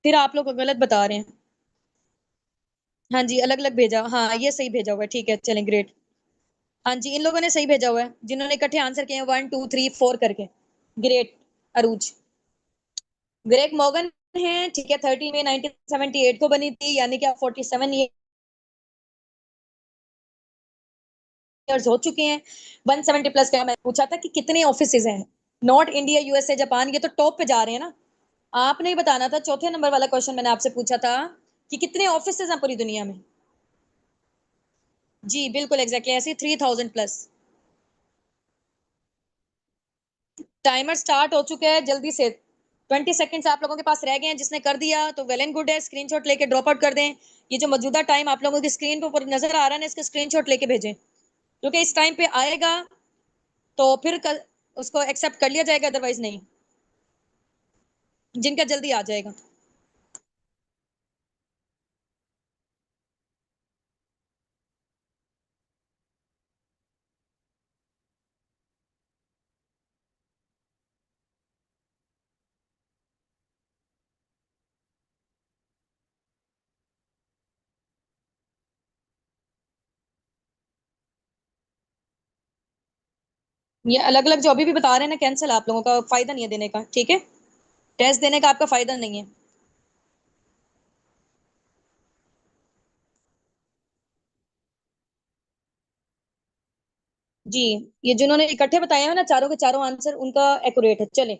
फिर आप लोग गलत बता रहे हैं। हाँ जी, अलग अलग भेजा। हाँ, ये सही भेजा हुआ है। ठीक है, चलें, ग्रेट। हाँ जी, इन लोगों ने सही भेजा हुआ है जिन्होंने इकट्ठे आंसर किए हैं 1 2 3 4 करके। ग्रेट। अरूज। ग्रेग मॉर्गन है, ठीक है, 30 मई 1978 को बनी थी, यानी कि आप 47 ईयर्स हो चुके हैं। 170 प्लस का मैं पूछा था कि कितने ऑफिसेज हैं। नॉट इंडिया, यूएसए, जापान, ये तो टॉप पे जा रहे हैं ना। आपने ही बताना था, चौथे नंबर वाला क्वेश्चन मैंने आपसे पूछा था कि कितने ऑफिसेज हैं पूरी दुनिया में। जी बिल्कुल एग्जैक्टली ऐसे 3000 प्लस। टाइमर स्टार्ट हो चुका है, जल्दी से। 20 सेकेंड्स आप लोगों के पास रह गए हैं। जिसने कर दिया तो वेल एंड गुड है, स्क्रीनशॉट लेके ड्रॉप आउट कर दें। ये जो मौजूदा टाइम आप लोगों की स्क्रीन पे ऊपर नजर आ रहा है ना, इसका स्क्रीनशॉट लेके भेजें, क्योंकि इस टाइम पे आएगा तो फिर उसको एक्सेप्ट कर लिया जाएगा, अदरवाइज नहीं। जिनका जल्दी आ जाएगा। ये अलग अलग जो अभी भी बता रहे हैं ना, कैंसिल। आप लोगों का फायदा नहीं है देने का, ठीक है। टेस्ट देने का आपका फायदा नहीं है। जी, ये जिन्होंने इकट्ठे बताए हैं ना चारों के चारों आंसर, उनका एक्यूरेट है। चले,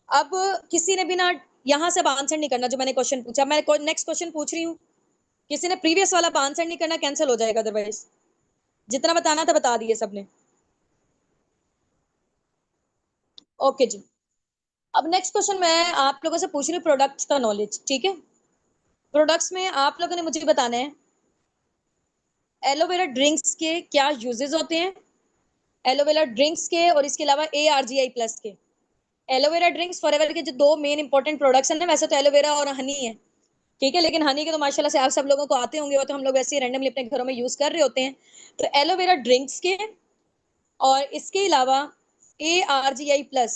अब किसी ने भी ना यहाँ से अब आंसर नहीं करना जो मैंने क्वेश्चन पूछा। मैं नेक्स्ट क्वेश्चन पूछ रही हूँ। किसी ने प्रीवियस वाला आंसर नहीं करना, कैंसिल हो जाएगा अदरवाइज। जितना बताना था बता दिए सबने। ओके जी। अब नेक्स्ट क्वेश्चन मैं आप लोगों से पूछ रही हूँ प्रोडक्ट्स का नॉलेज, ठीक है। प्रोडक्ट्स में आप लोगों ने मुझे बताना है एलोवेरा ड्रिंक्स के क्या यूजेस होते हैं। एलोवेरा ड्रिंक्स के और इसके अलावा ARGI+ के। एलोवेरा ड्रिंक्स फॉरएवर के जो दो मेन इंपॉर्टेंट प्रोडक्ट्स हैं ना, वैसे तो एलोवेरा और हनी है, ठीक है, लेकिन हनी के तो माशाल्लाह से आप सब लोगों को आते होंगे, वो तो हम लोग वैसे ही रैंडमली अपने घरों में यूज कर रहे होते हैं। तो एलोवेरा ड्रिंक्स के और इसके अलावा ARGI+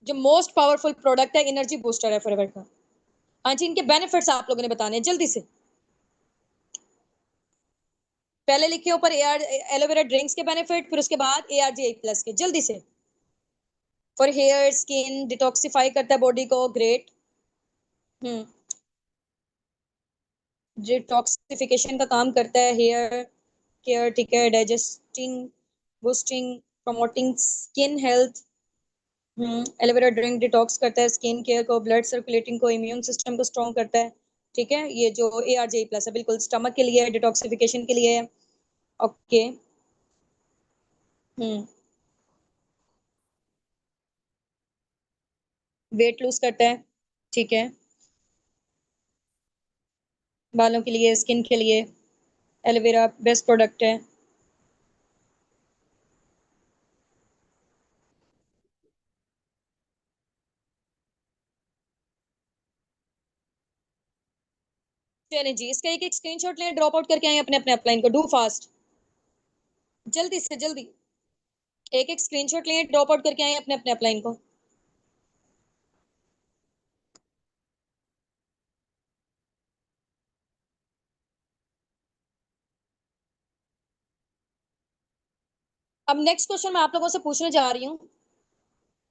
जो मोस्ट पावरफुल प्रोडक्ट है, एनर्जी बूस्टर है फॉरएवर का। हाँ जी, इनके बेनिफिट्स आप लोगों ने बताने हैं जल्दी से। पहले लिखे ऊपर एलोवेरा ड्रिंक्स के बेनिफिट, फिर उसके बाद ARGI+ के, जल्दी से। फॉर हेयर स्किन डिटॉक्सिफाई करता है बॉडी को, ग्रेट। हम्म। डिटॉक्सिफिकेशन का काम करता है, हेयर केयर, ठीक है, digesting, boosting, promoting skin health. Aloe vera drink detox करता है स्किन केयर को, ब्लड सर्कुलेटिंग को, इम्यून सिस्टम को स्ट्रॉन्ग करता है, ठीक है। ये जो ARGI+ है बिल्कुल स्टमक के लिए, डिटॉक्सिफिकेशन के लिए है। ओके। हम्म। वेट लूज करता है, ठीक है। बालों के लिए, स्किन के लिए एलोवेरा बेस्ट प्रोडक्ट है। चलिए जी, इसका एक एक स्क्रीनशॉट लें, ड्रॉप आउट करके आए अपने अपने अपलाइन को, डू फास्ट, जल्दी से जल्दी। एक एक स्क्रीनशॉट लिए, ड्रॉप आउट करके आए अपने अपने अपलाइन को। अब नेक्स्ट क्वेश्चन मैं आप लोगों से पूछने जा रही हूँ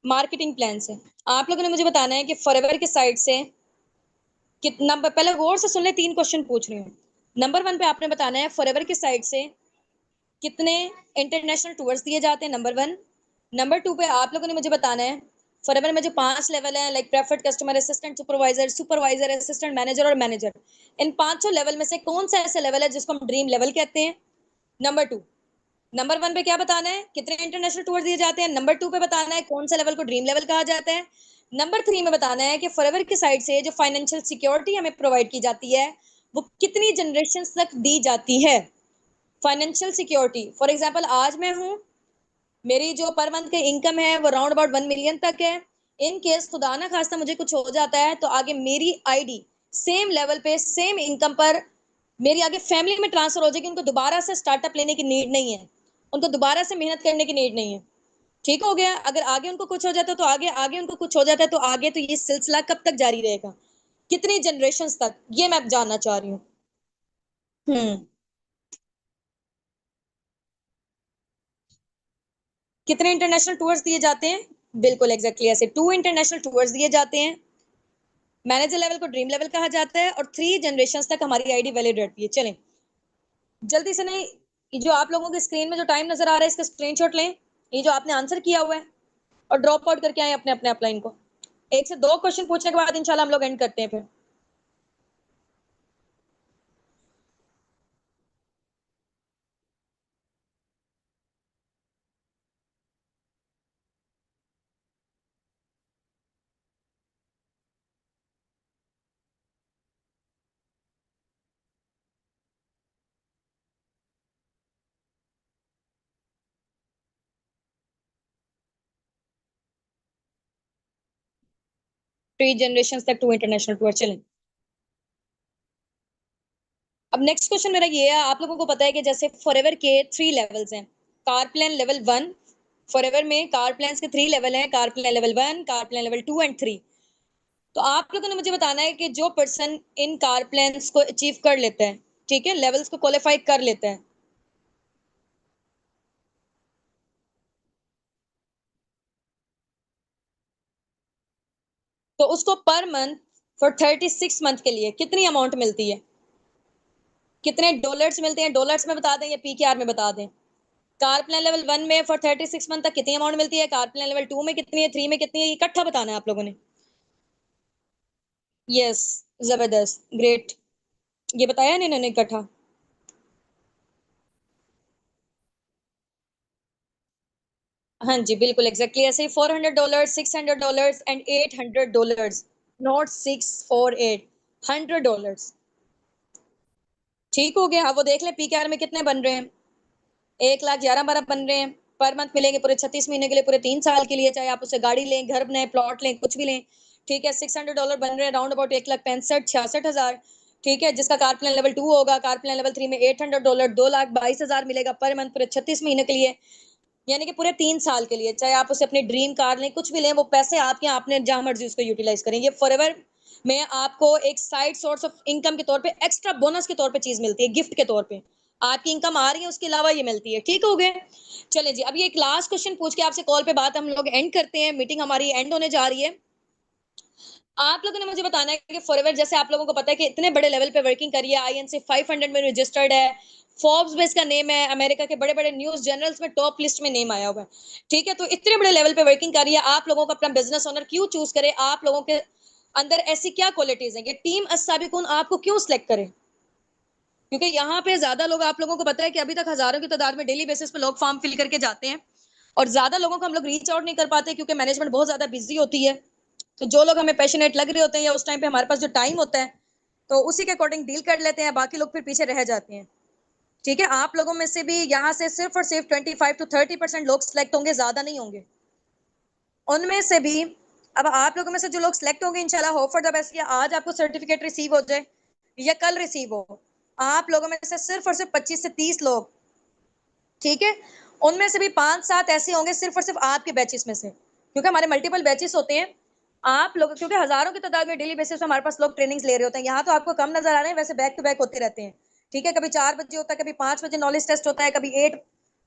मार्केटिंग प्लान से। आप लोगों ने मुझे बताना है कि फॉरएवर की साइड से कितना, पहले गौर से सुन ले, 3 क्वेश्चन पूछ रही हूँ। नंबर 1 पे आपने बताना है फॉरएवर की साइड से कितने इंटरनेशनल टूर्स दिए जाते हैं, नंबर 1। नंबर 2 पे आप लोगों ने मुझे बताना है फॉरएवर में जो 5 लेवल है, like preferred customer, assistant, supervisor, supervisor, assistant manager और मैनेजर, इन पांचों लेवल में से कौन सा ऐसा लेवल है जिसको हम ड्रीम लेवल कहते हैं। नंबर 2, नंबर 1 पे क्या बताना है, कितने इंटरनेशनल टूर दिए जाते हैं। नंबर 2 पे बताना है कौन सा लेवल को ड्रीम लेवल कहा जाता है। नंबर 3 में बताना है कि फॉरएवर की साइड से जो फाइनेंशियल सिक्योरिटी हमें प्रोवाइड की जाती है वो कितनी जनरेशन तक दी जाती है। फाइनेंशियल सिक्योरिटी, फॉर एग्जाम्पल आज मैं हूँ, मेरी जो पर मंथ की इनकम है वो राउंड अबाउट 1 मिलियन तक है। इन केस खुदा ना खास्ता मुझे कुछ हो जाता है तो आगे मेरी आईडी सेम लेवल पे सेम इनकम पर मेरी आगे फैमिली में ट्रांसफर हो जाएगी। उनको दोबारा से स्टार्टअप लेने की नीड नहीं है, उनको दोबारा से मेहनत करने की नीड नहीं है। ठीक हो गया। अगर आगे उनको कुछ हो जाता है तो आगे, आगे उनको कुछ हो जाता है तो आगे, तो ये सिलसिला कब तक जारी रहेगा, कितनी जनरेशन तक, ये मैं जानना चाह रही हूँ। हम्म। कितने इंटरनेशनल टूर्स दिए जाते हैं, बिल्कुल एग्जैक्टली ऐसे 2 इंटरनेशनल टूर्स दिए जाते हैं। मैनेजर लेवल को ड्रीम लेवल कहा जाता है और 3 जनरेशन तक हमारी आईडी वैलिड रहती है। चलें जल्दी से, नहीं जो आप लोगों की स्क्रीन में जो टाइम नजर आ रहा है इसका स्क्रीनशॉट लें, ये जो आपने आंसर किया हुआ है, और ड्रॉप आउट करके आए अपने अपने अपलाइन को। 1 से 2 क्वेश्चन पूछने के बाद इंशाल्लाह हम लोग एंड करते हैं फिर। थ्री जनरेशन तक 2 इंटरनेशनल टूर। चलें अब नेक्स्ट क्वेश्चन मेरा ये है, आप लोगों को पता है कि जैसे फॉरएवर के 3 लेवल्स हैं। कार प्लान लेवल 1, फॉरएवर में कार प्लान के 3 लेवल हैं, car plan level 1, car plan level 2 and 3। तो आप लोगों ने मुझे बताना है कि जो पर्सन इन कार प्लान्स को अचीव कर लेता है, ठीक है, लेवल्स को क्वालिफाई कर लेता है, तो उसको पर मंथ फॉर 36 मंथ के लिए कितनी अमाउंट मिलती है, कितने डॉलर्स मिलते हैं, डॉलर्स में बता दें या पीकेआर में बता दें। कार प्लान लेवल 1 में फॉर 36 मंथ तक कितनी अमाउंट मिलती है, कार प्लान लेवल 2 में कितनी है, 3 में कितनी है, इकट्ठा बताना है आप लोगों ने। यस, जबरदस्त, ग्रेट। ये बताया नहीं इन्होंने इकट्ठा। हाँ जी बिल्कुल एग्जैक्टली ऐसे ही, $400, $600 एंड $800, नॉट 648, $100। ठीक हो गया। अब वो देख ले पीकेआर में कितने बन रहे हैं, 1,11,12 बन रहे हैं। पर मंथ मिलेंगे पूरे 36 महीने के लिए, पूरे 3 साल के लिए, चाहे आप उससे गाड़ी लें, घर बनाए, प्लॉट लें, कुछ भी लें। ठीक है, $600 बन रहे हैं, राउंड अबाउट 1,65,66,000। ठीक है, जिसका कार प्लान लेवल 2 होगा, कार प्लान लेवल 3 में $800, 2,22,000 मिलेगा पर मंथ पूरे 36 महीने के लिए, यानी कि पूरे 3 साल के लिए। चाहे आप उसे अपनी ड्रीम कार लें, कुछ भी लें, वो पैसे आपके, आपने जहां मर्जी उसको यूटिलाइज करेंगे। फॉरएवर में आपको एक साइड सोर्स ऑफ इनकम के तौर पे, एक्स्ट्रा बोनस के तौर पे चीज मिलती है, गिफ्ट के तौर पे। आपकी इनकम आ रही है, उसके अलावा ये मिलती है। ठीक हो गए। चले जी, अब ये एक लास्ट क्वेश्चन पूछ के आपसे कॉल पे बात हम लोग एंड करते हैं, मीटिंग हमारी एंड होने जा रही है। आप लोगों ने मुझे बताना है कि फॉरएवर, जैसे आप लोगों को पता है कि इतने बड़े लेवल पे वर्किंग करी है, आईएनसी 500 में रजिस्टर्ड है, फोर्ब्स में इसका नेम है, अमेरिका के बड़े बड़े न्यूज जर्नल्स में टॉप लिस्ट में नेम आया हुआ है। ठीक है, तो इतने बड़े लेवल पे वर्किंग करी है, आप लोगों को अपना बिजनेस ओनर क्यों चूज करे, आप लोगों के अंदर ऐसी क्या क्वालिटीज है कि टीम अस्साबिकून आपको क्यों सिलेक्ट करे। क्योंकि यहाँ पे ज्यादा लोग, आप लोगों को पता है कि अभी तक हजारों की तादाद में डेली बेसिस पे लोग फॉर्म फिल करके जाते हैं, और ज्यादा लोगों को हम लोग रीच आउट नहीं कर पाते क्योंकि मैनेजमेंट बहुत ज्यादा बिजी होती है। तो जो लोग हमें पैशनेट लग रहे होते हैं या उस टाइम पे हमारे पास जो टाइम होता है, तो उसी के अकॉर्डिंग डील कर लेते हैं, बाकी लोग फिर पीछे रह जाते हैं। ठीक है, आप लोगों में से भी यहाँ से सिर्फ और सिर्फ 25 to 30% लोग सिलेक्ट होंगे, ज्यादा नहीं होंगे। उनमें से भी, अब आप लोगों में से जो लोग सिलेक्ट होंगे, इंशाल्लाह होप फॉर द बेस्ट, या आज आपको सर्टिफिकेट रिसीव हो जाए या कल रिसीव हो, आप लोगों में से सिर्फ और सिर्फ 25 से 30 लोग, ठीक है, उनमें से भी 5-7 ऐसे होंगे सिर्फ और सिर्फ आपके बैचेस में से, क्योंकि हमारे मल्टीपल बैचेस होते हैं। आप लोग क्योंकि हजारों की तादाद में डेली बेसिस पे हमारे पास लोग ट्रेनिंग्स ले रहे होते हैं। यहाँ तो आपको कम नजर आ रहे हैं, वैसे बैक टू बैक होते रहते हैं। ठीक है, कभी 4 बजे होता है, कभी 5 बजे नॉलेज टेस्ट होता है, कभी 8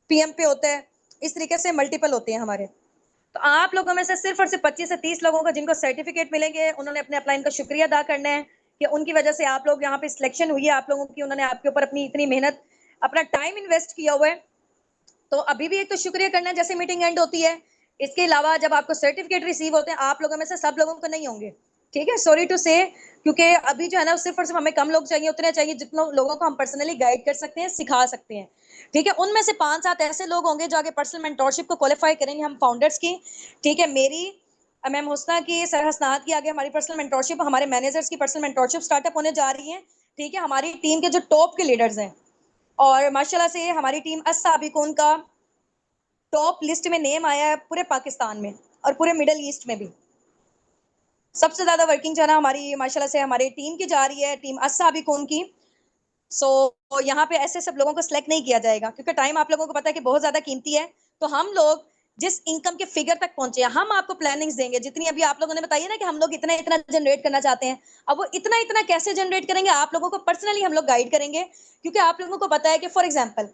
PM पे होता है। इस तरीके से मल्टीपल होते हैं हमारे। तो आप लोगों में से सिर्फ और सिर्फ 25 से 30 लोगों को जिनको सर्टिफिकेट मिलेंगे, उन्होंने अपने अपलाइन का शुक्रिया अदा करना है कि उनकी वजह से आप लोग यहाँ पे सिलेक्शन हुई है आप लोगों की, उन्होंने आपके ऊपर अपनी इतनी मेहनत, अपना टाइम इन्वेस्ट किया हुआ है। तो अभी भी एक तो शुक्रिया करना है जैसे मीटिंग एंड होती है। इसके अलावा जब आपको सर्टिफिकेट रिसीव होते हैं, आप लोगों में से सब लोगों को नहीं होंगे, ठीक है, सॉरी टू से, क्योंकि अभी जो है ना सिर्फ और सिर्फ हमें कम लोग चाहिए, उतने चाहिए जितने लोगों को हम पर्सनली गाइड कर सकते हैं, सिखा सकते हैं। ठीक है, उनमें से 5-7 ऐसे लोग होंगे जो आगे पर्सनल मेंटोरशिप को क्वालिफाई करेंगे हम फाउंडर्स की। ठीक है, मेरी मैम हुस्ना की, सर हसनात की आगे हमारी पर्सनल मेंटोरशिप, हमारे मैनेजर्स की पर्सनल मेंटोरशिप स्टार्टअप होने जा रही है। ठीक है, हमारी टीम के जो टॉप के लीडर्स हैं, और माशाल्लाह से हमारी टीम अस्साबिकून का टॉप लिस्ट में नेम आया है पूरे पाकिस्तान में और पूरे मिडल ईस्ट में भी। सबसे ज्यादा वर्किंग जो है ना हमारी माशाल्लाह से हमारी टीम की जा रही है, टीम अस्साबिकून की। सो यहाँ पे ऐसे सब लोगों को सिलेक्ट नहीं किया जाएगा, क्योंकि टाइम आप लोगों को पता है कि बहुत ज्यादा कीमती है। तो हम लोग जिस इनकम के फिगर तक पहुंचे हैं, हम आपको प्लानिंग्स देंगे, जितनी अभी आप लोगों ने बताई है ना कि हम लोग इतना इतना जनरेट करना चाहते हैं। अब वो इतना इतना कैसे जनरेट करेंगे, आप लोगों को पर्सनली हम लोग गाइड करेंगे, क्योंकि आप लोगों को पता है कि फॉर एग्जाम्पल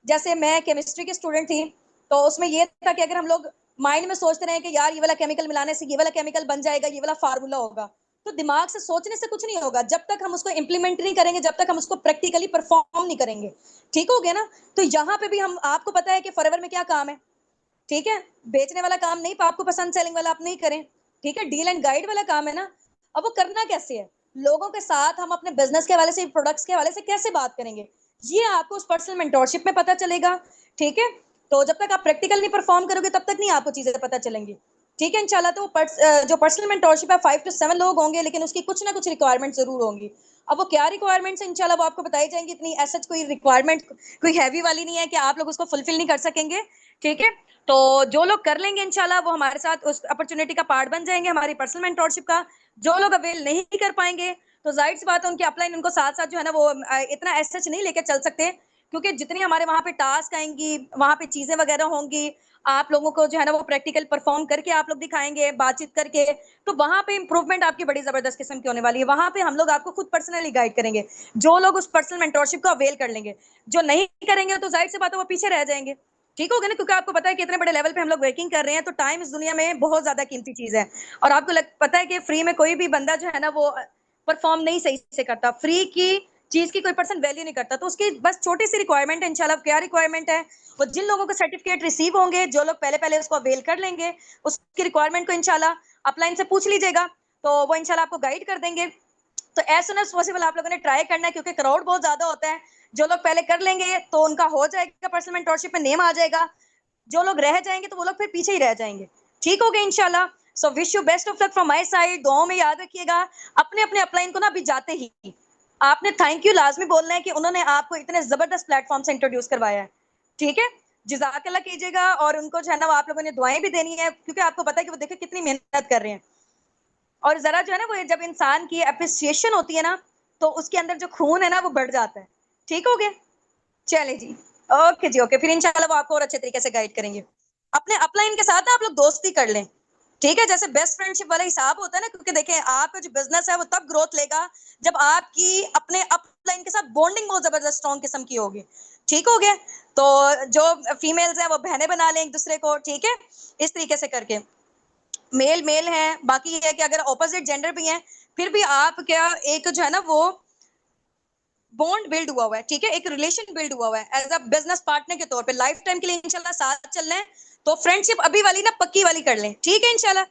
जैसे मैं केमिस्ट्री की स्टूडेंट थी, तो उसमें ये था कि अगर हम लोग माइंड में सोचते रहे कि यार ये वाला केमिकल मिलाने से ये वाला केमिकल बन जाएगा, ये वाला फार्मूला होगा, तो दिमाग से सोचने से कुछ नहीं होगा जब तक हम उसको इंप्लीमेंट नहीं करेंगे, जब तक हम उसको प्रैक्टिकली परफॉर्म नहीं करेंगे। ठीक हो गया ना? तो यहाँ पे भी हम, आपको पता है कि फॉरएवर में क्या काम है, ठीक है, बेचने वाला काम नहीं, आपको पसंद सेलिंग वाला आप नहीं करें, ठीक है, डील एंड गाइड वाला काम है ना। अब वो करना कैसे है, लोगों के साथ हम अपने बिजनेस के हवाले से, प्रोडक्ट्स के हवाले से कैसे बात करेंगे, ये आपको उस पर्सनल मेंटोरशिप में पता चलेगा। ठीक है, तो जब तक आप प्रैक्टिकल नहीं परफॉर्म करोगे तब तक नहीं आपको चीजें पता चलेंगी। ठीक है, इंशाल्लाह। तो जो पर्सनल मेंटोरशिप है 5 to 7 लोग होंगे, लेकिन उसकी कुछ ना कुछ रिक्वायरमेंट जरूर होंगी। अब वो क्या रिक्वायरमेंट्स है इंशाल्लाह वो आपको बताई जाएंगी। इतनी ऐसा कोई रिक्वायरमेंट कोई हैवी वाली नहीं है कि आप लोग उसको फुलफिल नहीं कर सकेंगे। ठीक है, तो जो लोग कर लेंगे इंशाल्लाह वो हमारे साथ उस अपॉर्चुनिटी का पार्ट बन जाएंगे, हमारी पर्सनल मेंटोरशिप का। जो लोग अवेल नहीं कर पाएंगे तो जाहिर सी बात है उनकी अपलाइन उनको साथ साथ जो है ना वो इतना एसएच नहीं लेके चल सकते, क्योंकि जितनी हमारे वहां पे टास्क आएंगी, वहां पे चीजें वगैरह होंगी, आप लोगों को जो है ना वो प्रैक्टिकल परफॉर्म करके आप लोग दिखाएंगे, बातचीत करके, तो वहां पे इंप्रूवमेंट आपकी बड़ी जबरदस्त किस्म की होने वाली है। वहां पे हम लोग आपको खुद पर्सनली गाइड करेंगे, जो लोग उस पर्सनल मेंटोरशिप को अवेल कर लेंगे। जो नहीं करेंगे तो जाहिर सी बात है वो पीछे रह जाएंगे। ठीक हो गया ना? क्योंकि आपको पता है कि इतने बड़े लेवल पे हम लोग वर्किंग कर रहे हैं, तो टाइम इस दुनिया में बहुत ज्यादा कीमती चीज है। और आपको पता है कि फ्री में कोई भी बंदा जो है ना वो परफॉर्म नहीं सही से करता, फ्री की चीज की कोई पर्सन वैल्यू नहीं करता। तो उसकी बस छोटी सी रिक्वायरमेंट है इंशाल्लाह। क्या रिक्वायरमेंट है? वो जिन लोगों को सर्टिफिकेट रिसीव होंगे, जो लोग पहले पहले उसको अवेल कर लेंगे, उसकी रिक्वायरमेंट को इंशाल्लाह अपलाइन से पूछ लीजिएगा, तो वो इंशाल्लाह आपको गाइड कर देंगे। तो एज सुन एज पॉसिबल आप लोगों ने ट्राई करना है, क्योंकि क्राउड बहुत ज्यादा होता है। जो लोग पहले कर लेंगे तो उनका हो जाएगा, पर्सनल मेंटोरशिप में नेम आ जाएगा। जो लोग रह जाएंगे तो वो लोग फिर पीछे ही रह जाएंगे। ठीक हो गया इंशाल्लाह। So wish you best of luck from my side. दुआओं में याद रखिएगा। अपने अपने अपलाइन को ना अभी जाते ही आपने थैंक यू लाजमी बोलना है कि उन्होंने आपको इतने जबरदस्त प्लेटफॉर्म से इंट्रोड्यूस करवाया है। ठीक है, जजाकल्लाह कीजिएगा, और उनको जो है ना आप लोगों ने दुआएं भी देनी है, क्योंकि आपको पता है कि वो देखिए कितनी मेहनत कर रहे हैं। और जरा जो है ना वो जब इंसान की अप्रिसिएशन होती है ना, तो उसके अंदर जो खून है ना वो बढ़ जाता है। ठीक हो गया? चले जी, ओके जी, ओके। फिर इंशाल्लाह वो आपको और अच्छे तरीके से गाइड करेंगे। अपने अपलाइन के साथ ना आप लोग दोस्ती कर लें, ठीक है, जैसे बेस्ट फ्रेंडशिप वाला हिसाब होता है ना, क्योंकि देखें आपका जो बिजनेस है वो तब ग्रोथ लेगा जब आपकी अपने अपलाइन के साथ बॉन्डिंग बहुत जबरदस्त स्ट्रॉन्ग किस्म की होगी। ठीक हो गया? तो जो फीमेल्स हैं वो बहनें बना लें एक दूसरे को, ठीक है, इस तरीके से करके। मेल मेल है, बाकी ये है कि अगर ऑपोजिट जेंडर भी हैं फिर भी आप क्या एक जो है ना वो बॉन्ड बिल्ड हुआ है, ठीक है, एक रिलेशन बिल्ड हुआ है एज अ बिजनेस पार्टनर के तौर पे, लाइफ टाइम के लिए इंशाल्लाह साथ चल रहे हैं। तो फ्रेंडशिप अभी वाली ना पक्की वाली कर लें, ठीक है इंशाल्लाह।